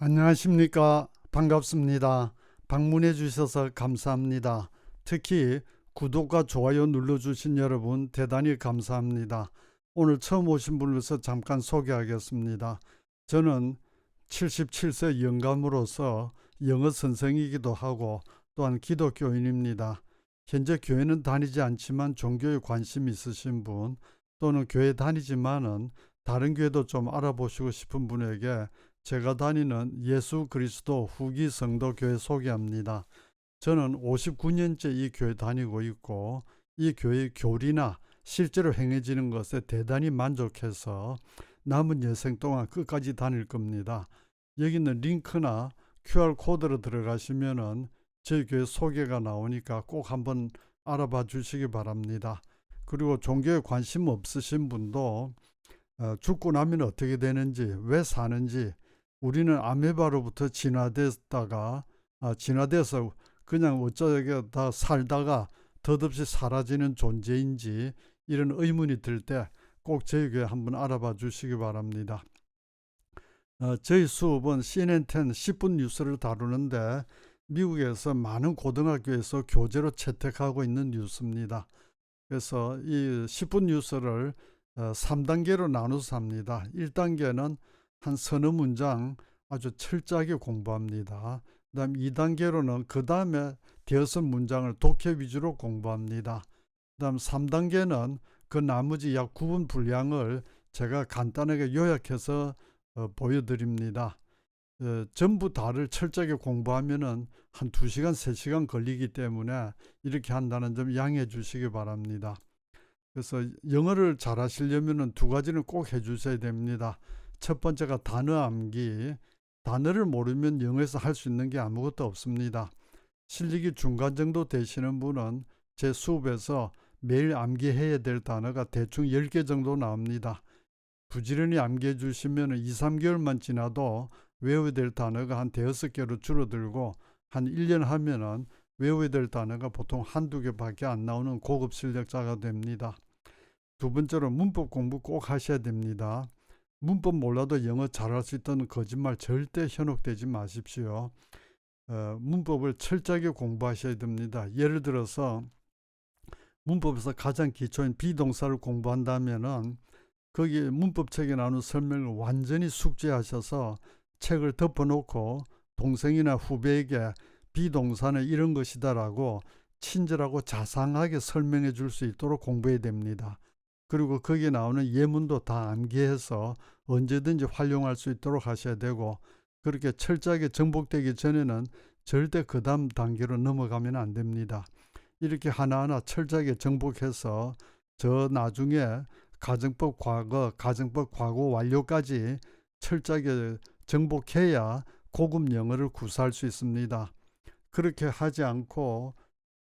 안녕하십니까. 반갑습니다. 방문해 주셔서 감사합니다. 특히 구독과 좋아요 눌러주신 여러분 대단히 감사합니다. 오늘 처음 오신 분을 위해서 잠깐 소개하겠습니다. 저는 77세 영감으로서 영어 선생이기도 하고 또한 기독교인입니다. 현재 교회는 다니지 않지만 종교에 관심 있으신 분 또는 교회 다니지만은 다른 교회도 좀 알아보시고 싶은 분에게 제가 다니는 예수 그리스도 후기 성도 교회 소개합니다. 저는 59년째 이 교회 다니고 있고 이 교회의 교리나 실제로 행해지는 것에 대단히 만족해서 남은 여생 동안 끝까지 다닐 겁니다. 여기 있는 링크나 QR코드로 들어가시면은 저희 교회 소개가 나오니까 꼭 한번 알아봐 주시기 바랍니다. 그리고 종교에 관심 없으신 분도 죽고 나면 어떻게 되는지, 왜 사는지, 우리는 아메바로부터 진화돼서 그냥 어쩌다 살다가 덧없이 사라지는 존재인지 이런 의문이 들 때 꼭 저희 교회 한번 알아봐 주시기 바랍니다. 저희 수업은 CNN10 10분 뉴스를 다루는데 미국에서 많은 고등학교에서 교재로 채택하고 있는 뉴스입니다. 그래서 이 10분 뉴스를 3단계로 나눠서 합니다. 1단계는 한 서너 문장 아주 철저하게 공부합니다. 그 다음 2단계로는 그 다음에 대여섯 문장을 독해 위주로 공부합니다. 그 다음 3단계는 그 나머지 약 9분 분량을 제가 간단하게 요약해서 보여드립니다. 전부 다를 철저하게 공부하면은 한 2시간, 3시간 걸리기 때문에 이렇게 한다는 점 양해해 주시기 바랍니다. 그래서 영어를 잘 하시려면 두 가지는 꼭 해주셔야 됩니다. 첫 번째가 단어 암기. 단어를 모르면 영어에서 할 수 있는 게 아무것도 없습니다. 실력이 중간 정도 되시는 분은 제 수업에서 매일 암기해야 될 단어가 대충 10개 정도 나옵니다. 부지런히 암기해 주시면 2, 3개월만 지나도 외워야 될 단어가 한 대여섯 개로 줄어들고 한 1년 하면은 외워야 될 단어가 보통 한두 개밖에 안 나오는 고급 실력자가 됩니다. 두 번째로 문법 공부 꼭 하셔야 됩니다. 문법 몰라도 영어 잘할 수 있다는 거짓말 절대 현혹되지 마십시오. 문법을 철저하게 공부하셔야 됩니다. 예를 들어서 문법에서 가장 기초인 비동사를 공부한다면은 거기 문법책에 나오는 설명을 완전히 숙지하셔서 책을 덮어놓고 동생이나 후배에게 비동사는 이런 것이다라고 친절하고 자상하게 설명해 줄 수 있도록 공부해야 됩니다. 그리고 거기에 나오는 예문도 다 암기해서 언제든지 활용할 수 있도록 하셔야 되고, 그렇게 철저하게 정복되기 전에는 절대 그 다음 단계로 넘어가면 안 됩니다. 이렇게 하나하나 철저하게 정복해서 저 나중에 가정법 과거 완료까지 철저하게 정복해야 고급 영어를 구사할 수 있습니다. 그렇게 하지 않고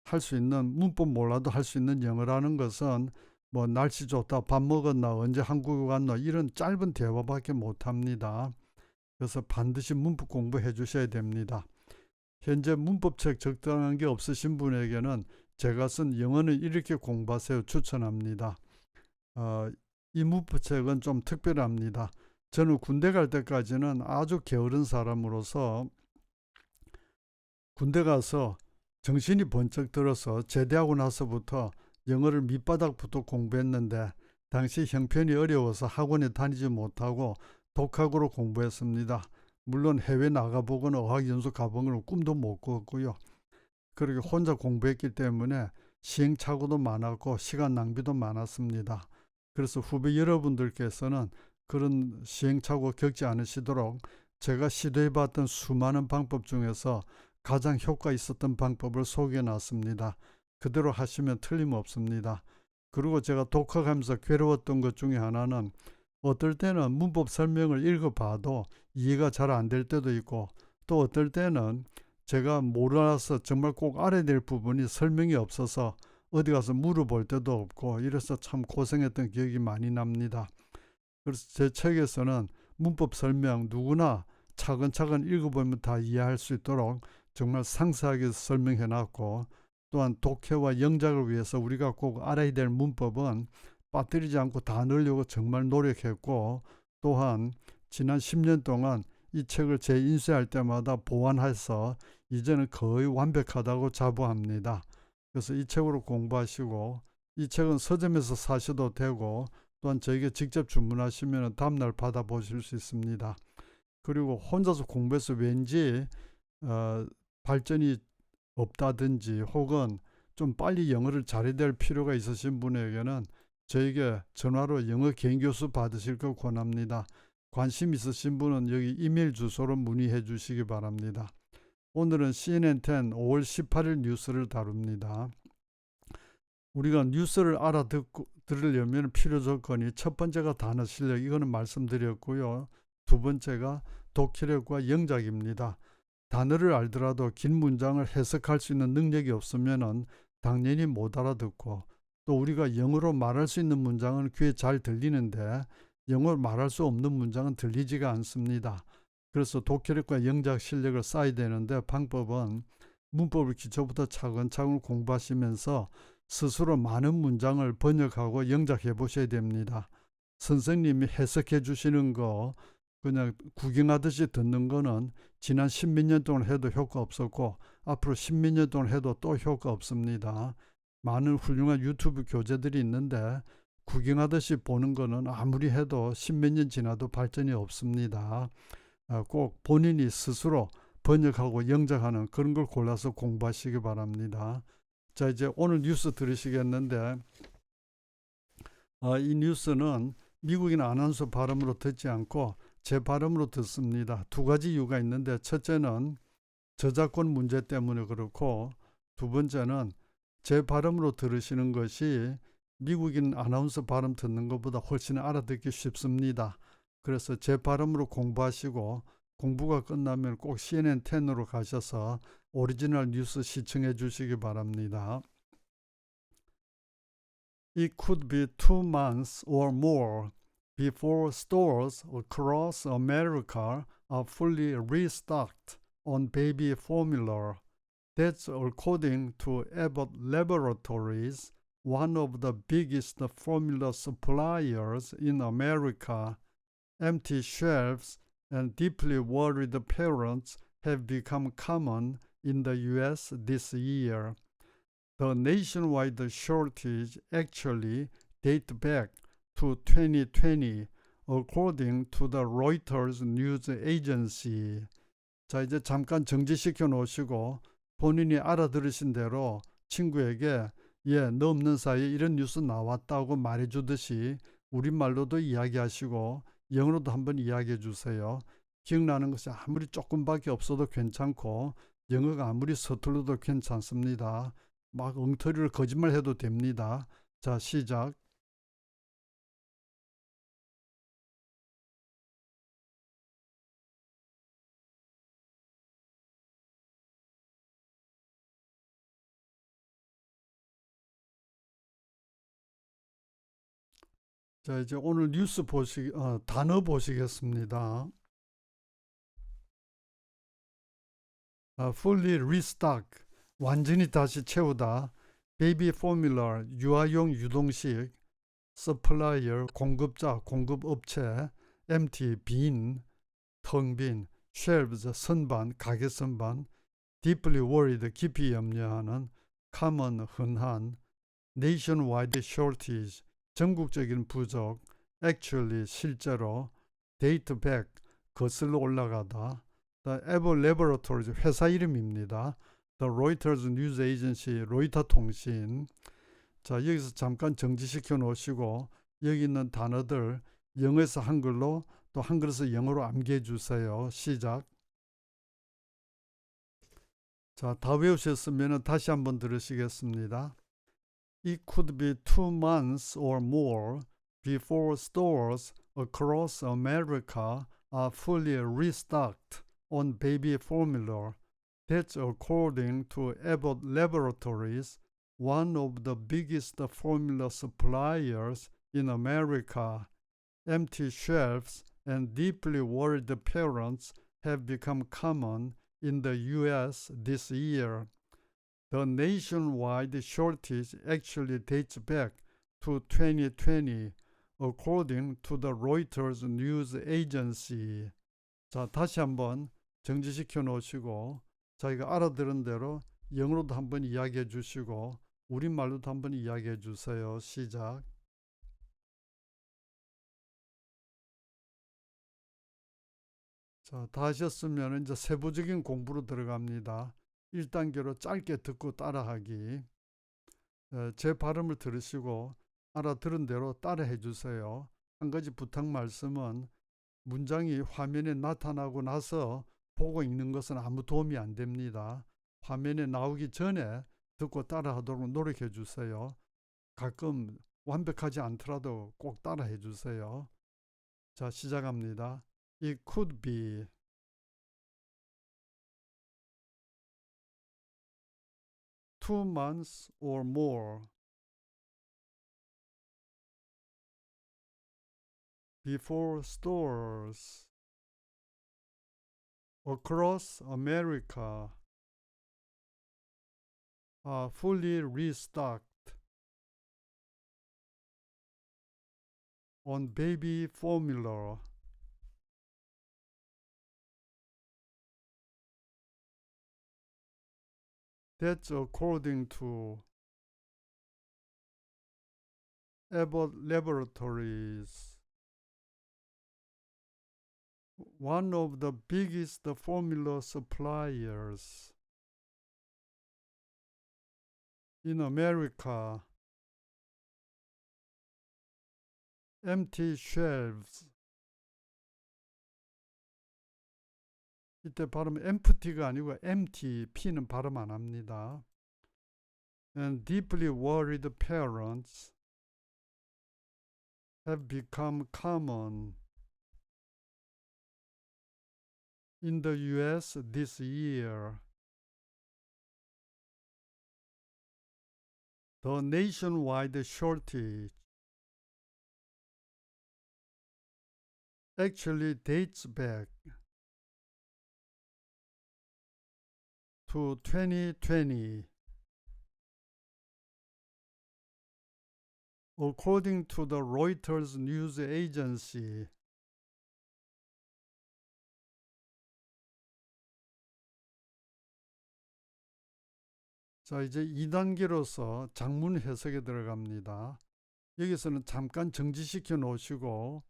할 수 있는, 문법 몰라도 할 수 있는 영어라는 것은 뭐 날씨 좋다, 밥 먹었나, 언제 한국에 갔나 이런 짧은 대화밖에 못합니다. 그래서 반드시 문법 공부해 주셔야 됩니다. 현재 문법책 적당한 게 없으신 분에게는 제가 쓴 영어는 이렇게 공부하세요 추천합니다. 이 문법책은 좀 특별합니다. 저는 군대 갈 때까지는 아주 게으른 사람으로서 군대 가서 정신이 번쩍 들어서 제대하고 나서부터 영어를 밑바닥부터 공부했는데 당시 형편이 어려워서 학원에 다니지 못하고 독학으로 공부했습니다. 물론 해외 나가보거나 어학연수 가보거나 꿈도 못 꿨고요. 그렇게 혼자 공부했기 때문에 시행착오도 많았고 시간 낭비도 많았습니다. 그래서 후배 여러분들께서는 그런 시행착오 겪지 않으시도록 제가 시도해봤던 수많은 방법 중에서 가장 효과 있었던 방법을 소개해 놨습니다. 그대로 하시면 틀림없습니다. 그리고 제가 독학하면서 괴로웠던 것 중에 하나는 어떨 때는 문법 설명을 읽어봐도 이해가 잘 안 될 때도 있고, 또 어떨 때는 제가 몰라서 정말 꼭 알아야 될 부분이 설명이 없어서 어디 가서 물어볼 때도 없고, 이래서 참 고생했던 기억이 많이 납니다. 그래서 제 책에서는 문법 설명 누구나 차근차근 읽어보면 다 이해할 수 있도록 정말 상세하게 설명해 놨고, 또한 독해와 영작을 위해서 우리가 꼭 알아야 될 문법은 빠뜨리지 않고 다 넣으려고 정말 노력했고, 또한 지난 10년 동안 이 책을 재인쇄할 때마다 보완해서 이제는 거의 완벽하다고 자부합니다. 그래서 이 책으로 공부하시고, 이 책은 서점에서 사셔도 되고 또한 저에게 직접 주문하시면 다음날 받아보실 수 있습니다. 그리고 혼자서 공부해서 왠지 발전이 없다든지 혹은 좀 빨리 영어를 잘해야 될 필요가 있으신 분에게는 저에게 전화로 영어 개인 교수 받으실 걸 권합니다. 관심 있으신 분은 여기 이메일 주소로 문의해 주시기 바랍니다. 오늘은 CNN10 5월 18일 뉴스를 다룹니다. 우리가 뉴스를 알아들으려면 필요 조건이 첫 번째가 단어 실력, 이거는 말씀드렸고요. 두 번째가 독해력과 영작입니다. 단어를 알더라도 긴 문장을 해석할 수 있는 능력이 없으면 당연히 못 알아듣고, 또 우리가 영어로 말할 수 있는 문장은 귀에 잘 들리는데 영어로 말할 수 없는 문장은 들리지가 않습니다. 그래서 독해력과 영작 실력을 쌓아야 되는데, 방법은 문법을 기초부터 차근차근 공부하시면서 스스로 많은 문장을 번역하고 영작해 보셔야 됩니다. 선생님이 해석해 주시는 거 그냥 구경하듯이 듣는 거는 지난 십몇 년 동안 해도 효과 없었고 앞으로 십몇 년 동안 해도 또 효과 없습니다. 많은 훌륭한 유튜브 교재들이 있는데 구경하듯이 보는 거는 아무리 해도 십몇 년 지나도 발전이 없습니다. 꼭 본인이 스스로 번역하고 영작하는 그런 걸 골라서 공부하시기 바랍니다. 자, 이제 오늘 뉴스 들으시겠는데, 이 뉴스는 미국인 아나운서 발음으로 듣지 않고 제 발음으로 듣습니다. 두 가지 이유가 있는데, 첫째는 저작권 문제 때문에 그렇고, 두 번째는 제 발음으로 들으시는 것이 미국인 아나운서 발음 듣는 것보다 훨씬 알아듣기 쉽습니다. 그래서 제 발음으로 공부하시고 공부가 끝나면 꼭 CNN10으로 가셔서 오리지널 뉴스 시청해 주시기 바랍니다. It could be 2 months or more before stores across America are fully restocked on baby formula. That's according to Abbott Laboratories, one of the biggest formula suppliers in America. Empty shelves and deeply worried parents have become common in the U.S. this year. The nationwide shortage actually dates back to 2020, according to the Reuters news agency. 자, 이제 잠깐 정지시켜 놓으시고 본인이 알아들으신 대로 친구에게 너 없는 사이에 이런 뉴스 나왔다고 말해주듯이 우리말로도 이야기하시고 영어로도 한번 이야기해 주세요. 기억나는 것이 아무리 조금밖에 없어도 괜찮고 영어가 아무리 서툴러도 괜찮습니다. 막 엉터리를 거짓말해도 됩니다. 자, 시작. 자, 이제 오늘 뉴스 단어 보시겠습니다. fully restock, 완전히 다시 채우다. 베이비 포뮬러, 유아용 유동식. supplier, 공급자, 공급업체. empty, 빈, 텅 빈. shelves, 선반, 가게 선반. deeply worried, 깊이 염려하는. common, 흔한. nationwide shortage, 전국적인 부족. actually, 실제로. date back, 거슬러 올라가다. The Abbott Laboratories, 회사 이름입니다. The Reuters News Agency, 로이터 통신. 자, 여기서 잠깐 정지시켜 놓으시고 여기 있는 단어들 영어에서 한글로 또 한글에서 영어로 암기해 주세요. 시작. 자, 다 외우셨으면 다시 한번 들으시겠습니다. It could be 2 months or more before stores across America are fully restocked on baby formula. That's according to Abbott Laboratories, one of the biggest formula suppliers in America. Empty shelves and deeply worried parents have become common in the U.S. this year. The nationwide shortage actually dates back to 2020, according to the Reuters news agency. 자, 다시 한번 정지시켜 놓으시고 자기가 알아들은 대로 영어로도 한번 이야기해 주시고 우리말로도 한번 이야기해 주세요. 시작. 자, 다 하셨으면 이제 세부적인 공부로 들어갑니다. 1단계로 짧게 듣고 따라하기. 제 발음을 들으시고 알아들은 대로 따라해 주세요. 한 가지 부탁 말씀은 문장이 화면에 나타나고 나서 보고 읽는 것은 아무 도움이 안 됩니다. 화면에 나오기 전에 듣고 따라하도록 노력해 주세요. 가끔 완벽하지 않더라도 꼭 따라해 주세요. 자, 시작합니다. It could be 2 months or more before stores across America are fully restocked on baby formula. That's according to Abbott Laboratories, one of the biggest formula suppliers in America. Empty shelves. 이때 발음 empty가 아니고 empty, p는 발음 안 합니다. And deeply worried parents have become common in the US this year. The nationwide shortage actually dates back to 2020. According to the Reuters news agency, 자, 이제 2단계로서 장문 해석에 들어갑니다. 여기서는 잠깐 정지시켜 놓으시고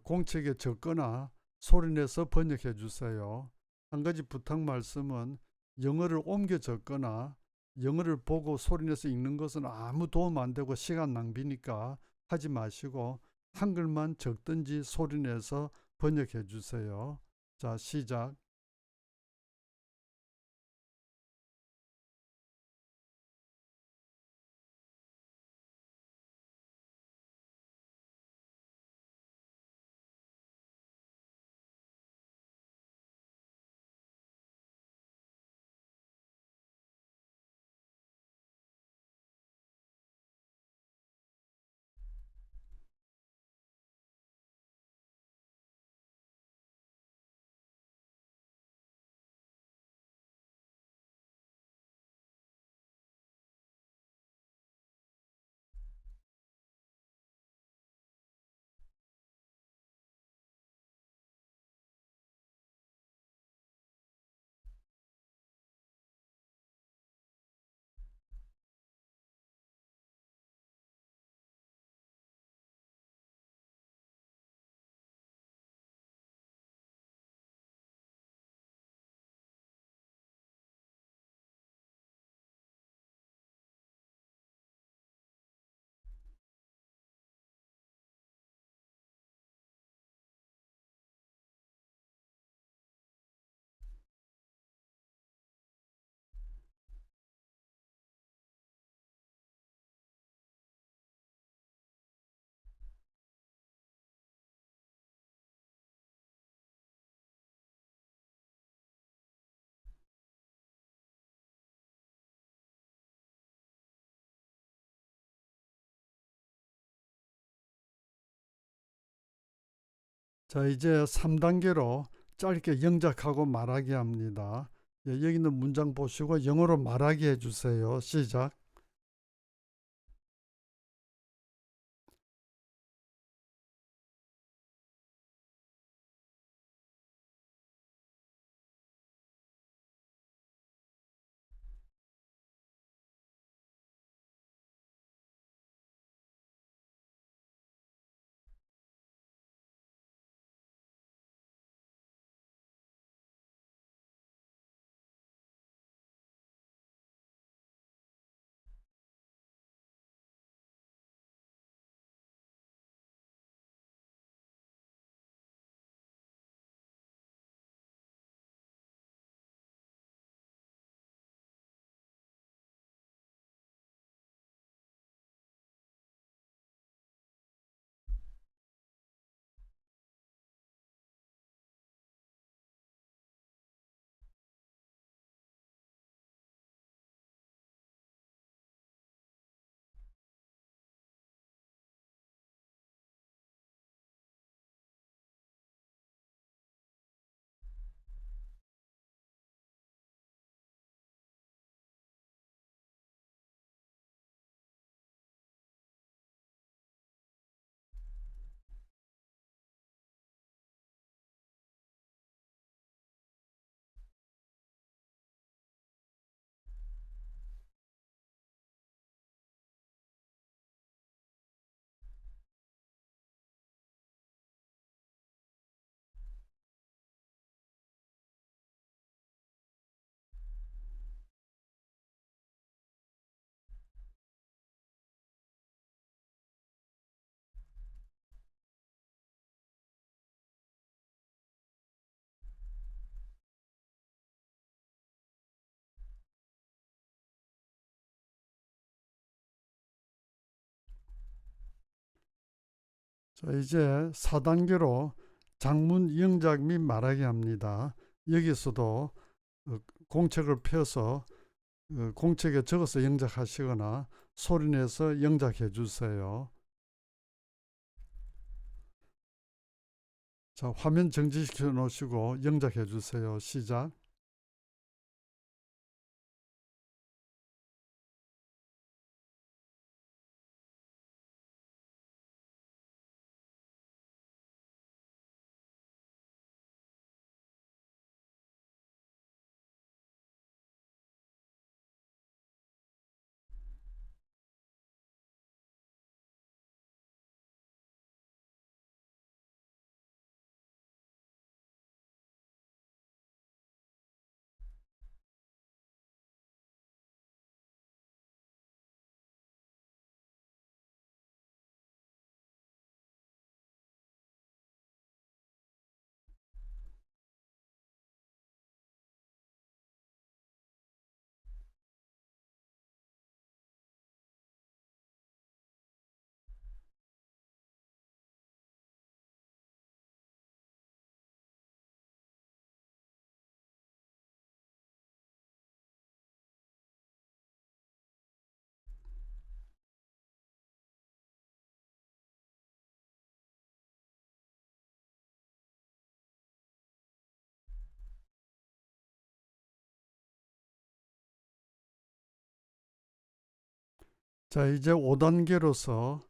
공책에 적거나 소리내서 번역해 주세요. 한 가지 부탁 말씀은 영어를 옮겨 적거나 영어를 보고 소리내서 읽는 것은 아무 도움 안 되고 시간 낭비니까 하지 마시고 한글만 적든지 소리내서 번역해 주세요. 자, 시작. 자, 이제 3단계로 짧게 영작하고 말하기 합니다. 여기 있는 문장 보시고 영어로 말하기 해주세요. 시작. 자, 이제 4단계로 장문 영작 및 말하기 합니다. 여기서도 공책을 펴서 공책에 적어서 영작하시거나 소리내서 영작해 주세요. 자, 화면 정지시켜 놓으시고 영작해 주세요. 시작. 자, 이제 5단계로서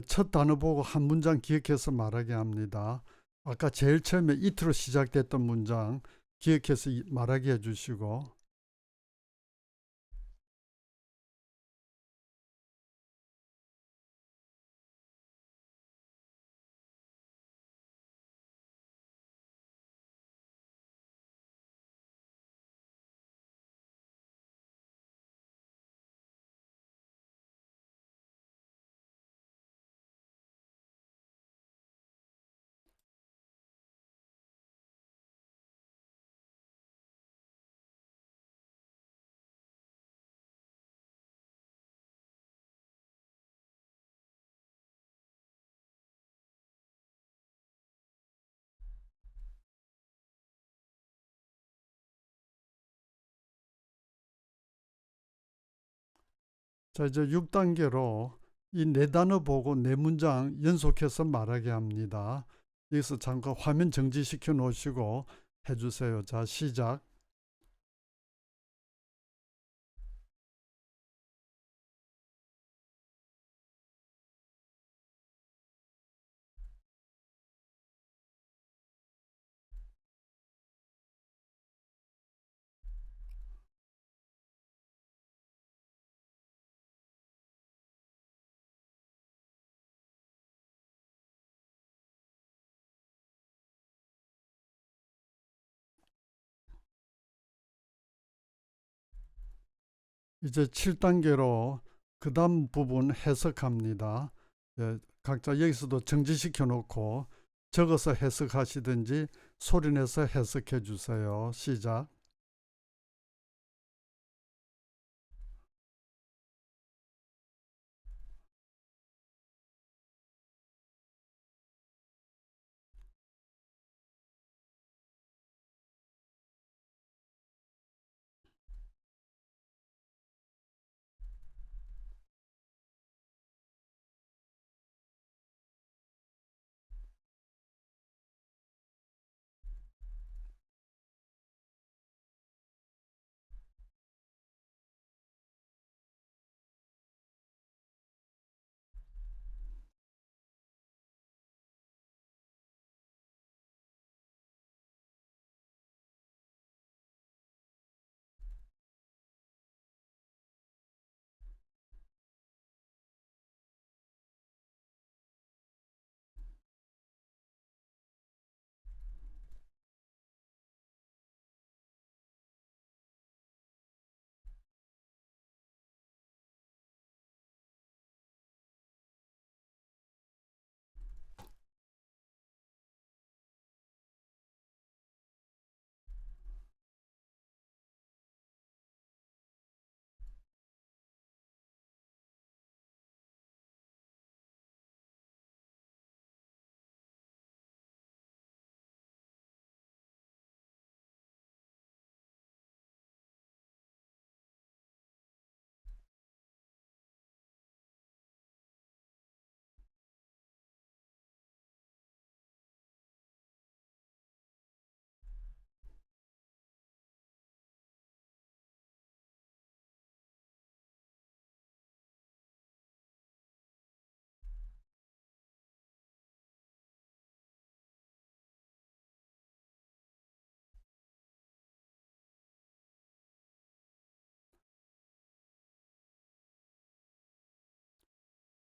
첫 단어 보고 한 문장 기억해서 말하게 합니다. 아까 제일 처음에 it로 시작됐던 문장 기억해서 말하게 해주시고, 자, 이제 6단계로 이 네 단어 보고 네 문장 연속해서 말하게 합니다. 여기서 잠깐 화면 정지시켜 놓으시고 해주세요. 자, 시작. 이제 7단계로 그 다음 부분 해석합니다. 각자 여기서도 정지시켜 놓고 적어서 해석하시든지 소리내서 해석해 주세요. 시작.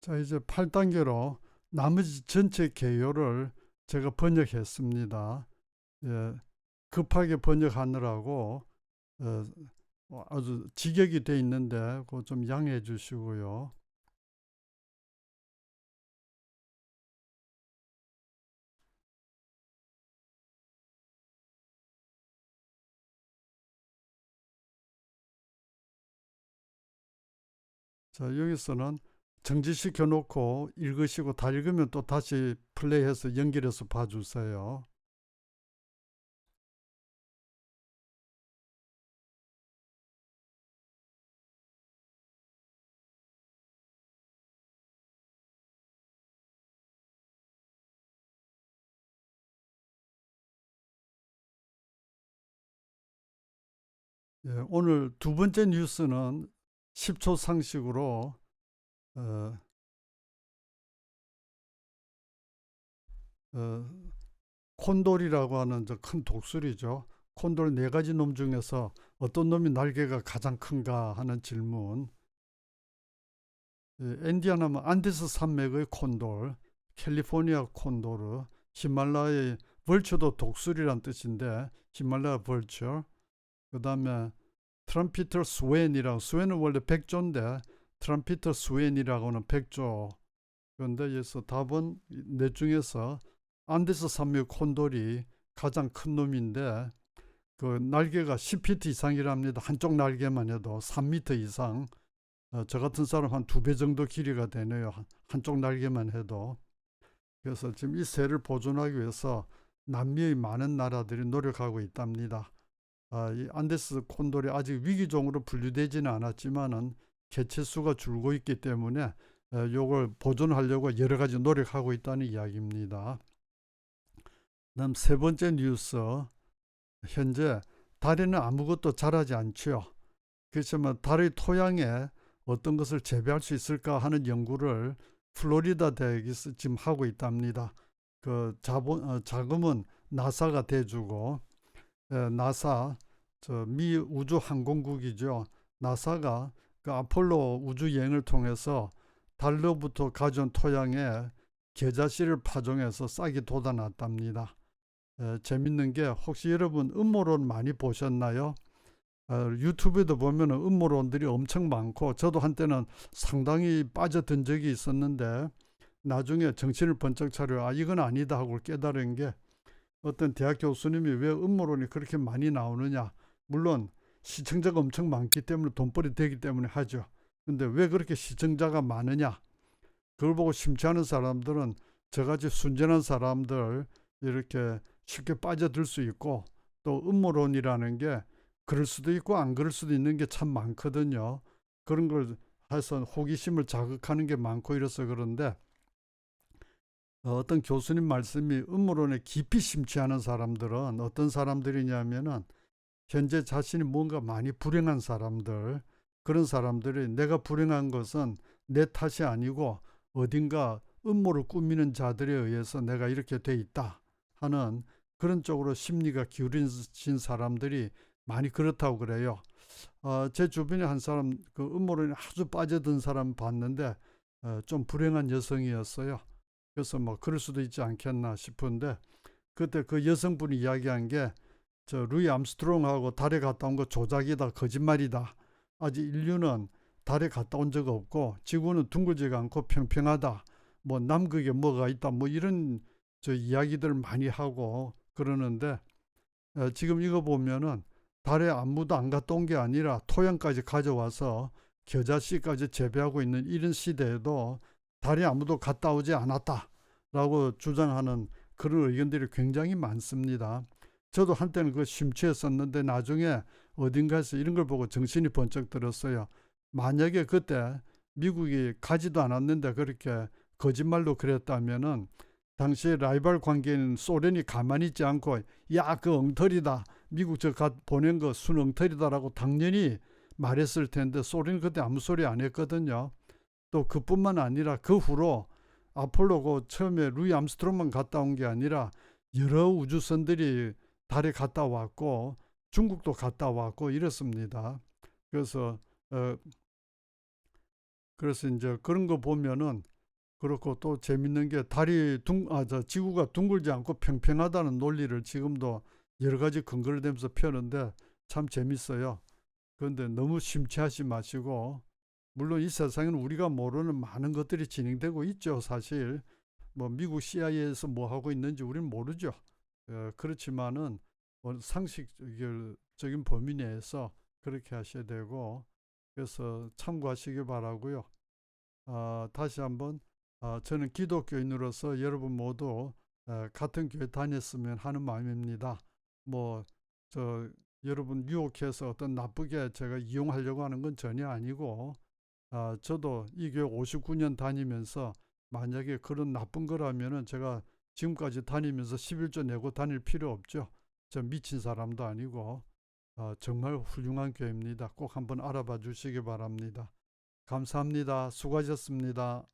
자, 이제 8단계로 나머지 전체 개요를 제가 번역했습니다. 예, 급하게 번역하느라고 아주 직역이 돼 있는데 그거 좀 양해해 주시고요. 자, 여기서는 정지시켜 놓고 읽으시고 다 읽으면 또 다시 플레이해서 연결해서 봐주세요. 예, 오늘 두 번째 뉴스는 10초 상식으로 어, 어, 콘돌이라고 하는 저 큰 독수리죠. 콘돌 네 가지 놈 중에서 어떤 놈이 날개가 가장 큰가 하는 질문. 예, 인디아나면 안데스 산맥의 콘돌, 캘리포니아 콘도르, 히말라야의 벌처도 독수리란 뜻인데 히말라야 벌처. 그 다음에 트럼피터 스웬이라고, 스웬은 원래 백조인데 트럼피터 스웬이라고는 백조. 그런데 여기서 답은 넷 중에서 안데스 산맥 콘돌이 가장 큰 놈인데 그 날개가 10피트 이상이랍니다. 한쪽 날개만 해도 3미터 이상. 저 같은 사람 한 2배 정도 길이가 되네요. 한쪽 날개만 해도. 그래서 지금 이 새를 보존하기 위해서 남미의 많은 나라들이 노력하고 있답니다. 이 안데스 콘돌이 아직 위기종으로 분류되지는 않았지만은 개체수가 줄고 있기 때문에 요걸 보존하려고 여러 가지 노력하고 있다는 이야기입니다. 다음 세 번째 뉴스. 현재 달에는 아무것도 자라지 않죠. 그렇지만 달의 토양에 어떤 것을 재배할 수 있을까 하는 연구를 플로리다 대학에서 지금 하고 있답니다. 그 자금은 나사가 대주고 나사, 미 우주항공국이죠. 나사가 그 아폴로 우주여행을 통해서 달로부터 가져온 토양에 계자씨를 파종해서 싹이 돋아났답니다. 재밌는 게 혹시 여러분 음모론 많이 보셨나요? 유튜브에도 보면 음모론들이 엄청 많고 저도 한때는 상당히 빠져든 적이 있었는데 나중에 정신을 번쩍 차려 이건 아니다 하고 깨달은 게 어떤 대학 교수님이 왜 음모론이 그렇게 많이 나오느냐. 물론 시청자가 엄청 많기 때문에 돈벌이 되기 때문에 하죠. 근데 왜 그렇게 시청자가 많으냐. 그걸 보고 심취하는 사람들은 저같이 순전한 사람들 이렇게 쉽게 빠져들 수 있고 또 음모론이라는 게 그럴 수도 있고 안 그럴 수도 있는 게 참 많거든요. 그런 걸 해서 호기심을 자극하는 게 많고 이래서 그런데 어떤 교수님 말씀이 음모론에 깊이 심취하는 사람들은 어떤 사람들이냐면은 현재 자신이 뭔가 많이 불행한 사람들, 그런 사람들이 내가 불행한 것은 내 탓이 아니고 어딘가 음모를 꾸미는 자들에 의해서 내가 이렇게 돼 있다 하는 그런 쪽으로 심리가 기울어진 사람들이 많이 그렇다고 그래요. 제 주변에 한 사람 그 음모론에 아주 빠져든 사람 봤는데 좀 불행한 여성이었어요. 그래서 뭐 그럴 수도 있지 않겠나 싶은데 그때 그 여성분이 이야기한 게 저 루이 암스트롱하고 달에 갔다 온 거 조작이다, 거짓말이다. 아직 인류는 달에 갔다 온 적 없고 지구는 둥글지가 않고 평평하다. 뭐 남극에 뭐가 있다. 뭐 이런 저 이야기들을 많이 하고 그러는데 지금 이거 보면은 달에 아무도 안 갔다 온 게 아니라 토양까지 가져와서 겨자씨까지 재배하고 있는 이런 시대에도 달에 아무도 갔다 오지 않았다라고 주장하는 그런 의견들이 굉장히 많습니다. 저도 한때는 그 심취했었는데 나중에 어딘가에서 이런 걸 보고 정신이 번쩍 들었어요. 만약에 그때 미국이 가지도 않았는데 그렇게 거짓말로 그랬다면은 당시에 라이벌 관계인 소련이 가만히 있지 않고 야, 그 엉터리다. 미국 저 보낸 거 순 엉터리다라고 당연히 말했을 텐데 소련이 그때 아무 소리 안 했거든요. 또 그뿐만 아니라 그 후로 아폴로고 처음에 루이 암스트롱만 갔다 온 게 아니라 여러 우주선들이 달에 갔다 왔고 중국도 갔다 왔고 이렇습니다. 그래서 그래서 이제 그런 거 보면은 그렇고 또 재밌는 게 지구가 둥글지 않고 평평하다는 논리를 지금도 여러 가지 근거를 대면서 펴는데 참 재밌어요. 그런데 너무 심취하지 마시고, 물론 이 세상에는 우리가 모르는 많은 것들이 진행되고 있죠. 사실 뭐 미국 CIA에서 뭐 하고 있는지 우리는 모르죠. 그렇지만은 상식적인 범위 내에서 그렇게 하셔야 되고, 그래서 참고하시기 바라고요. 다시 한번 저는 기독교인으로서 여러분 모두 같은 교회 다녔으면 하는 마음입니다. 뭐 여러분 유혹해서 어떤 나쁘게 제가 이용하려고 하는 건 전혀 아니고, 저도 이 교회 59년 다니면서 만약에 그런 나쁜 거라면은 제가 지금까지 다니면서 11조 내고 다닐 필요 없죠. 저 미친 사람도 아니고 정말 훌륭한 교회입니다. 꼭 한번 알아봐 주시기 바랍니다. 감사합니다. 수고하셨습니다.